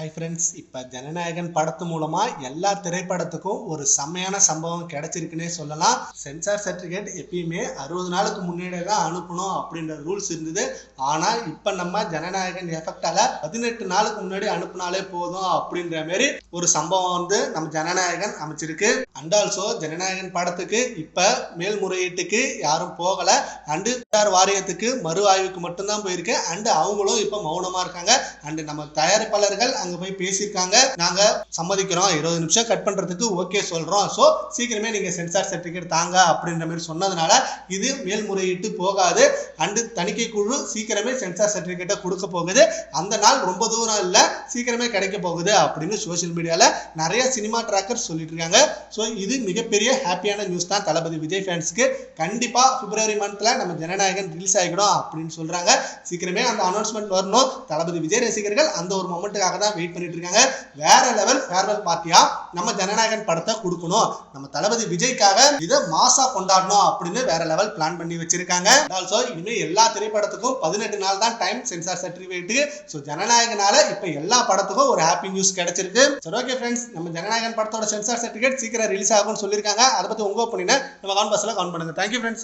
Hi friends, இப்போ ஜனநாயகன் படத்து மூலமா எல்லா திரைப்படத்துக்கும் ஒரு செம்மையான சம்பவம் கிடைச்சிருக்குன்னே சொல்லலாம். சென்சார் சர்டிஃபிகேட் எப்பயுமே 60 நாளுக்கு முன்னாடியே தான் அனுப்பணும் அப்படின்ற ரூல்ஸ் இருந்தது. ஆனால் இப்போ நம்ம ஜனநாயகன் எஃபெக்டால 18 நாளுக்கு முன்னாடி அனுப்புனாலே போதும் அப்படின்ற மாதிரி ஒரு சம்பவம் நம்ம ஜனநாயகன் அமைச்சிருக்கு. அண்ட் ஆல்சோ ஜனநாயகன் படத்துக்கு இப்போ மேல்முறையீட்டுக்கு யாரும் போகல. அண்டு வாரியத்துக்கு மறு ஆய்வுக்கு மட்டும்தான் போயிருக்கு. அண்டு அவங்களும் இப்போ மௌனமா இருக்காங்க. அண்டு நம்ம தயாரிப்பாளர்கள் அங்க போய் பேசியிருக்காங்க, நாங்க சம்மதிக்கிறோம், 20 நிமிஷம் கட் பண்றதுக்கு ஓகே சொல்றோம், சோ சீக்கிரமே நீங்க சென்சார் சர்டிபிகேட் தாங்க அப்படின்ற மாதிரி சொன்னதுனால இது மேல்முறையீட்டு போகாது. அண்டு தணிக்கை குழு சீக்கிரமே சென்சார் சர்டிபிகேட்டை கொடுக்க போகுது. அந்த நாள் ரொம்ப தூரம் இல்ல, சீக்கிரமே கிடைக்க போகுது அப்படின்னு சோசியல் மீடியால நிறைய சினிமா டிராக்கர் சொல்லிட்டு இருக்காங்க. ஸோ இது மிகப்பெரிய ஹாப்பியான நியூஸ் தான் தளபதி விஜய் ஃபேன்ஸ்க்கு. கண்டிப்பா பிப்ரவரி மந்த்ல நம்ம ஜனநாயகன் ரிலீஸ் ஆகிடும் அப்படின்னு சொல்றாங்க. சீக்கிரமே அந்த அனௌன்ஸ்மெண்ட் வரணும். தளபதி விஜய் ரசிகர்கள் அந்த ஒரு மொமெண்ட்டுக்காக தான் வெயிட் பண்ணிட்டு இருக்காங்க. வேற லெவல் ஃபேர்வெல் பார்ட்டியா நம்ம ஜனநாயகன் படத்தை கொடுக்கணும், நம்ம தளபதி விஜய்க்காக இதை மாசா கொண்டாடணும் அப்படின்னு வேற லெவல் பிளான் பண்ணி வச்சிருக்காங்க. ஆல்சோ இனிமே எல்லா திரைப்படத்துக்கும் 18 நாள் தான் டைம் சென்சார் சர்டிபிகேட்டுக்கு. ஸோ ஜனநாயகனால இப்ப எல்லா படத்துக்கும் ஒரு ஹாப்பி நியூஸ் கிடைச்சிருக்கு. சரி, ஓகே ஃப்ரெண்ட்ஸ், நம்ம ஜனநாயகன் படத்தோட சென்சார் சர்டிபிகேட் சீக்கிரம் ரிலீஸ் ஆகும்னு சொல்லியிருக்காங்க. அதை பத்தி உங்க ஒப்பீனியனை நம்ம கமெண்ட் பாக்ஸ்ல கமெண்ட் பண்ணுங்க. Thank you friends.